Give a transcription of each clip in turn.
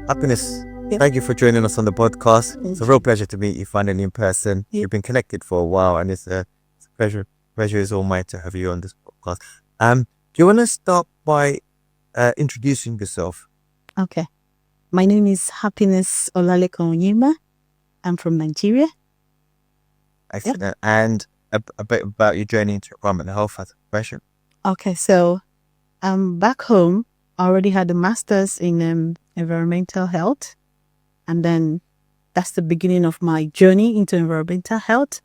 Happiness, Yep. thank you for joining us on the podcast. Thank It's a real pleasure to meet you finally in person. Yep. We've been connected for a while, and it's a pleasure. Pleasure is all mine to have you on this podcast. Do you want to start by introducing yourself? Okay. My name is Happiness Olaleken-Onyema. I'm from Nigeria. Excellent. And a bit about your journey into environmental health as a profession. Okay, so back home, I already had a master's in environmental health. And then that's the beginning of my journey into environmental health.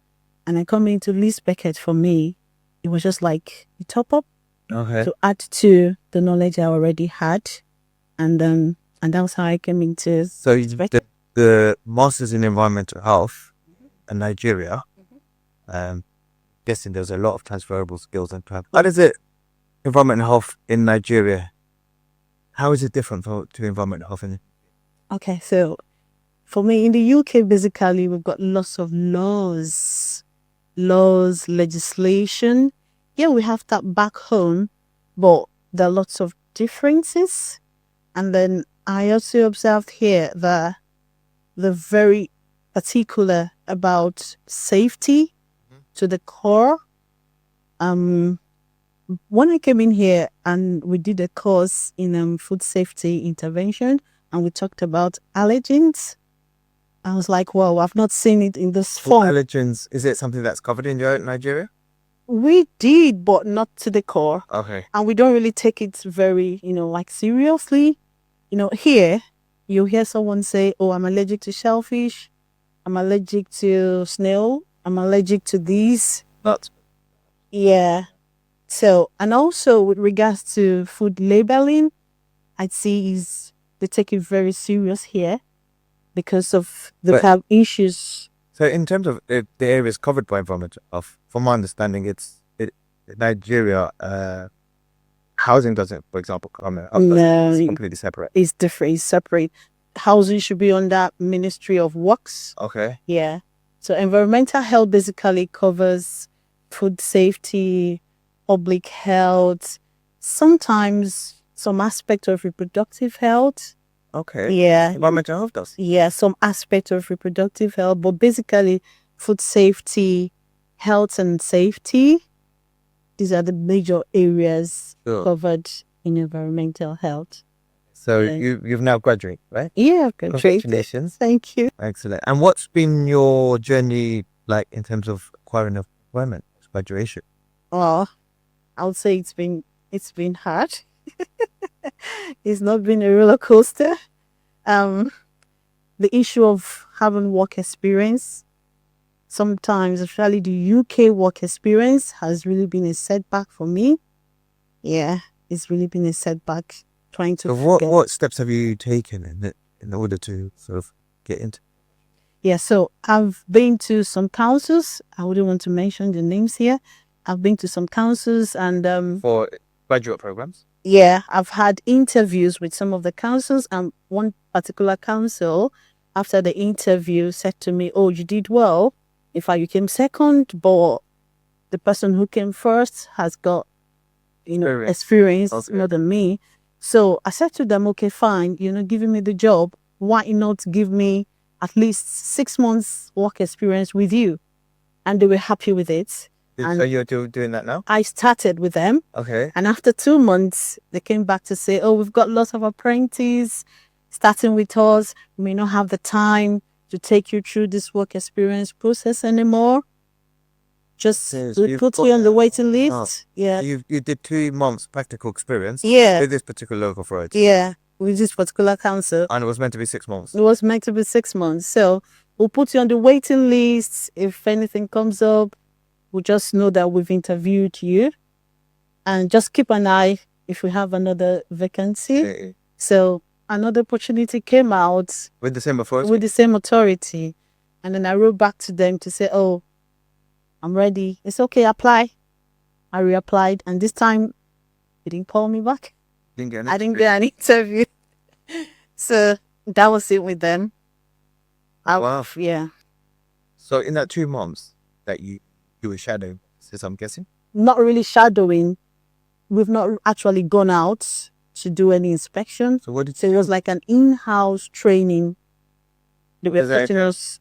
And then coming into Leeds Beckett, for me, it was just like a top up Okay. to add to the knowledge I already had. And that was how I came into So Leeds Beckett. the Masters in Environmental Health in Nigeria, guessing there's a lot of transferable skills and travel. How does it, environmental health in Nigeria, how is it different to environmental health in Okay, so for me, in the UK, basically, we've got lots of laws, legislation. Yeah, we have that back home, but there are lots of differences. And then I also observed here that they're very particular about safety to the core. When I came in here and we did a course in food safety intervention, and we talked about allergens, I was like, wow, I've not seen it in this form. allergens? Is it something that's covered in Nigeria? We did, but not to the core. Okay. And we don't really take it very, like seriously. Here, you hear someone say, oh, I'm allergic to shellfish. I'm allergic to snail. I'm allergic to these. That's Yeah. So, and also with regards to food labeling, I'd say they take it very serious here because of the But- have issues. so. In terms of the areas covered by environmental health, from my understanding, Nigeria. Housing doesn't, for example, come up. No, It's completely separate. it's different. It's separate. Housing should be under Ministry of Works. Okay. Yeah. So environmental health basically covers food safety, public health, sometimes some aspect of reproductive health. Okay. Yeah. Environmental health does. Yeah, some aspect of reproductive health, but basically food safety, health and safety. These are the major areas Sure. covered in environmental health. So Yeah. you've now graduated, right? Yeah, good. Congratulations. Thank you. Excellent. And what's been your journey like in terms of acquiring employment, graduation? Oh, I would say it's been hard. It's not been a roller coaster. The issue of having work experience, sometimes, especially the UK work experience, has really been a setback for me. Yeah, it's really been a setback trying to. So what steps have you taken in order to sort of get into? Yeah, so I've been to some councils. I wouldn't want to mention the names here. I've been to some councils and For graduate programs? yeah, I've had interviews with some of the councils, and one particular council, after the interview, said to me, oh, you did well. In fact, you came second, but the person who came first has got, experience Okay. more than me. So I said to them, okay, fine, giving me the job, why not give me at least 6 months work experience with you? And they were happy with it. So you're doing that now? I started with them. Okay. And after 2 months, they came back to say, oh, we've got lots of apprentices starting with us. We may not have the time to take you through this work experience process anymore. Just Yes, we you've put got- you on the waiting list. Yeah. You did 2 months practical experience Yeah. with this particular local authority. Yeah. With this particular council. And it was meant to be 6 months. It was meant to be 6 months. So we'll put you on the waiting list. If anything comes up, we'll just know that we've interviewed you. And just keep an eye if we have another vacancy. Okay. So another opportunity came out With the same authority? with the same authority. And then I wrote back to them to say, oh, I'm ready. It's okay, apply. I reapplied. And this time, they didn't call me back. Didn't get an I didn't interview. get an interview. So that was it with them. Wow. Yeah. So in that 2 months that you were shadowing, I'm guessing? Not really shadowing. We've not actually gone out to do any inspection. So what did So it was like an in-house training. They were teaching us,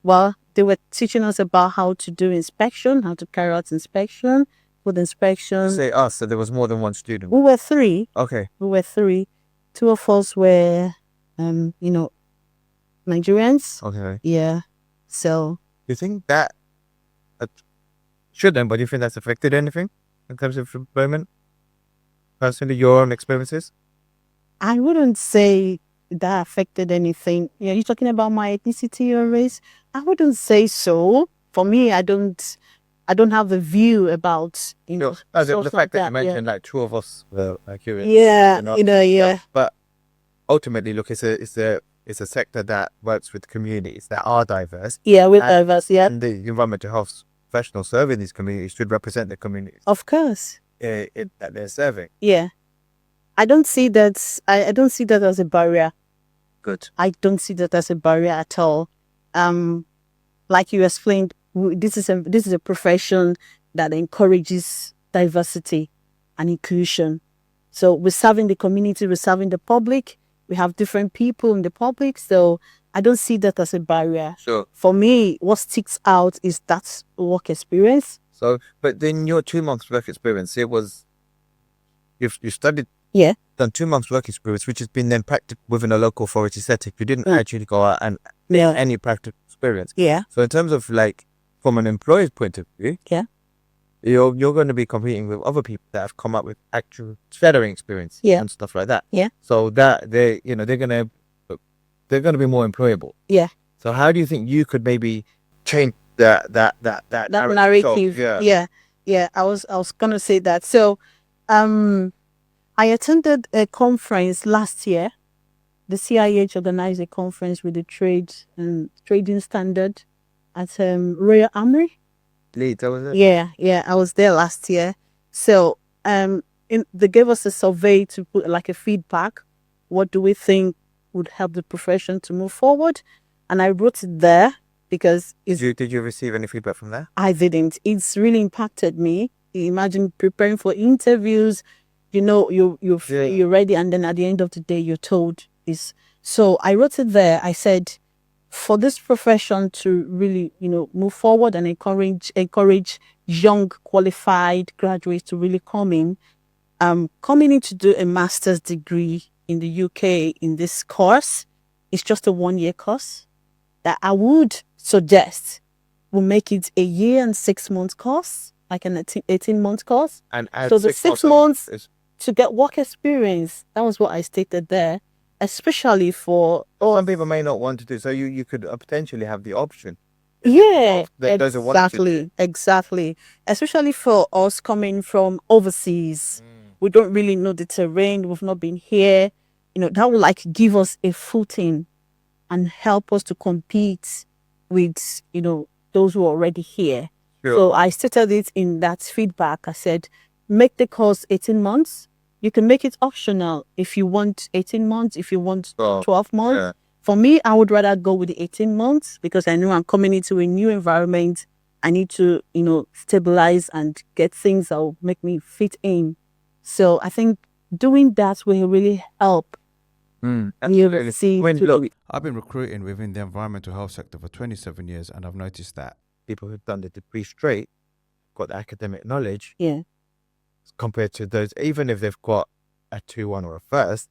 well, they were teaching us about how to do inspection, how to carry out inspection, food inspection. say us? So there was more than one student. We were 3. Okay. We were 3. 2 of us were, Nigerians. Okay. Yeah. So. Do you think that shouldn't, but do you think that's affected anything in terms of employment? Personally, your own experiences? I wouldn't say that affected anything. Yeah, you're talking about my ethnicity or race? I wouldn't say so. For me, I don't have the view about the fact that you mentioned like 2 of us were curious. Yeah, yeah. But ultimately, look, it's a sector that works with communities that are diverse. Yeah, we're diverse. Yeah, and the environmental health professionals serving these communities should represent the communities. Of course. That they're serving. Yeah, I don't see that. I don't see that as a barrier. Good. I don't see that as a barrier at all. Like you explained, this is a profession that encourages diversity and inclusion. So we're serving the community, we're serving the public. We have different people in the public, so I don't see that as a barrier. Sure. For me, what sticks out is that work experience. So, but then your 2 months work experience, it was, you studied, done 2 months work experience, which has been then practiced within a local authority setting. You didn't actually go out and any practical experience. Yeah. So in terms of like, from an employer's point of view, you're going to be competing with other people that have come up with actual shadowing experience and stuff like that. Yeah. So that they're going to be more employable. Yeah. So how do you think you could maybe change that narrative? Yeah. I was gonna say that. So, I attended a conference last year. The CIH organized a conference with the trade and trading standard at Royal Armory. Leeds, was it? Yeah. I was there last year. So, they gave us a survey to put like a feedback. What do we think would help the profession to move forward? And I wrote it there because did you receive any feedback from there? I didn't. It's really impacted me. Imagine preparing for interviews, you're ready, and then at the end of the day you're told this. So I wrote it there. I said, for this profession to really, move forward and encourage young qualified graduates to really come in to do a master's degree in the UK in this course. It's just a 1-year course that I would suggest will make it a 1 year and 6 months course, like an 18-month course. And so the 6 months to get work experience, that was what I stated there, especially for some people may not want to do, so you could potentially have the option. Yeah, exactly. Especially for us coming from overseas. We don't really know the terrain. We've not been here. That will like give us a footing and help us to compete with, those who are already here. Sure. So I stated it in that feedback. I said, make the course 18 months. You can make it optional if you want 18 months, if you want 12 months. Yeah. For me, I would rather go with the 18 months because I know I'm coming into a new environment. I need to, stabilize and get things that will make me fit in. So I think doing that will really help. Look, I've been recruiting within the environmental health sector for 27 years, and I've noticed that people who've done the degree straight got the academic knowledge. Yeah. Compared to those, even if they've got a 2-1 or a first,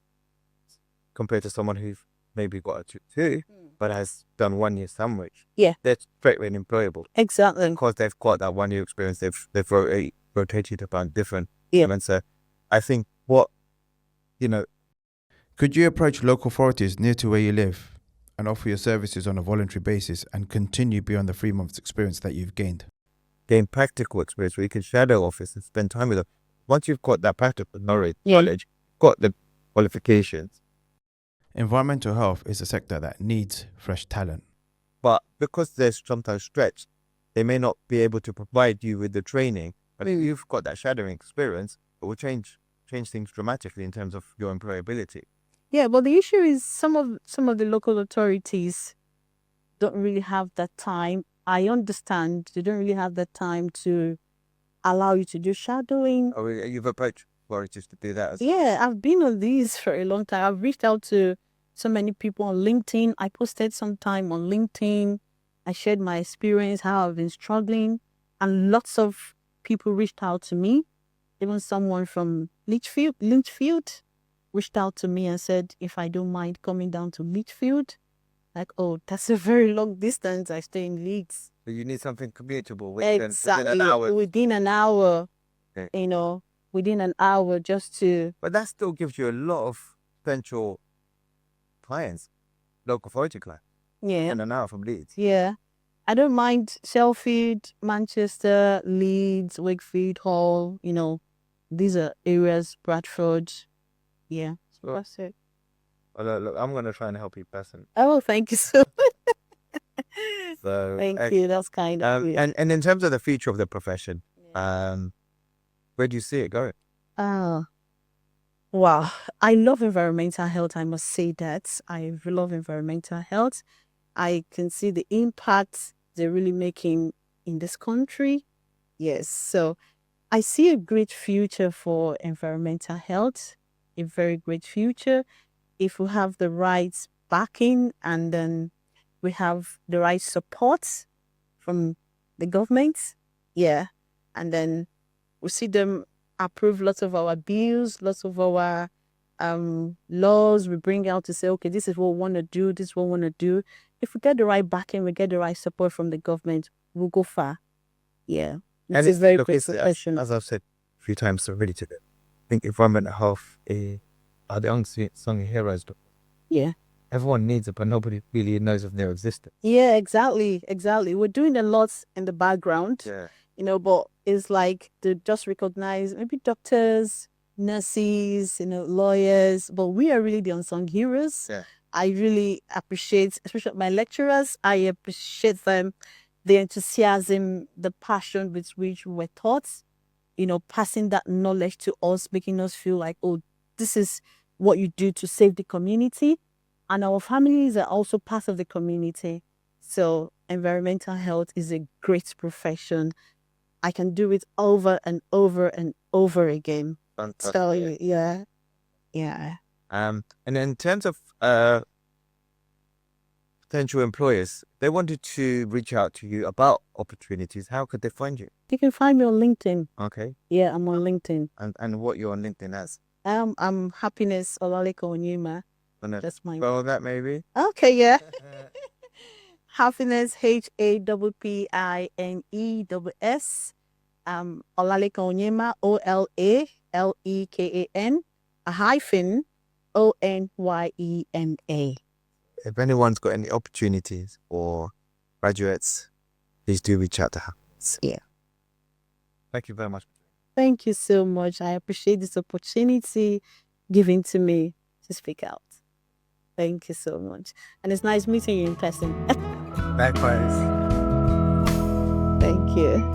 compared to someone who's maybe got a 2-2, but has done 1 year sandwich. Yeah. They're straight away employable. Exactly. Because they've got that 1 year experience, they've rotated about different. Yeah. So I think could you approach local authorities near to where you live and offer your services on a voluntary basis and continue beyond the 3 months experience that you've gained? Gain practical experience where you can shadow office and spend time with them. Once you've got that practical knowledge, got the qualifications. Environmental health is a sector that needs fresh talent. But because they're sometimes stretched, they may not be able to provide you with the training. But if you've got that shadowing experience, it will change things dramatically in terms of your employability. Yeah, but the issue is some of the local authorities don't really have that time. I understand they don't really have that time to allow you to do shadowing. Oh, you've approached? authorities to do that? Yeah, I've been on these for a long time. I've reached out to so many people on LinkedIn. I posted some time on LinkedIn. I shared my experience, how I've been struggling, and lots of people reached out to me. Even someone from Lichfield reached out to me and said if I don't mind coming down to Lichfield. Like, oh, that's a very long distance. I stay in Leeds. So you need something commutable Exactly. within an hour. Within an hour, Okay. Within an hour just to... But that still gives you a lot of potential clients, local authority clients. Yeah. In an hour from Leeds. Yeah. I don't mind Sheffield, Manchester, Leeds, Wakefield, Hull, these are areas, Bradford. Yeah. So that's it. Well, look, I'm going to try and help you personally. Oh, thank you so much. So, thank you. That's kind of and in terms of the future of the profession, where do you see it going? Wow. I love environmental health. I must say that. I love environmental health. I can see the impact they're really making in this country. Yes. So I see a great future for environmental health, a very great future. If we have the right backing and then we have the right support from the government, yeah, and then we see them approve lots of our bills, lots of our laws we bring out to say, okay, this is what we want to do, this is what we want to do. If we get the right backing, we get the right support from the government, we'll go far. Yeah. It's a very great profession. As I've said a few times already today, I think environmental health are the unsung heroes. Yeah. Everyone needs it, but nobody really knows of their existence. Yeah, exactly. We're doing a lot in the background, but it's like to just recognize maybe doctors, nurses, lawyers, but we are really the unsung heroes. Yeah. I really appreciate, especially my lecturers, I appreciate them, the enthusiasm, the passion with which we were taught, passing that knowledge to us, making us feel like, oh, this is what you do to save the community. And our families are also part of the community. So environmental health is a great profession. I can do it over and over and over again. Fantastic. Tell you, yeah. And in terms of potential employers, they wanted to reach out to you about opportunities. How could they find you? You can find me on LinkedIn. Okay. Yeah, I'm on LinkedIn. And what you're on LinkedIn as? I'm Happiness Olaleken-Onyema. That's my spell that maybe. Okay, yeah. Happiness, HAPPINESS. Olaleken-Onyema, OLALEKAN, -ONYEMA. If anyone's got any opportunities or graduates, please do reach out to Happiness. Yeah. Thank you very much. Thank you so much. I appreciate this opportunity given to me to speak out. Thank you so much. And it's nice meeting you in person. Likewise. Thank you.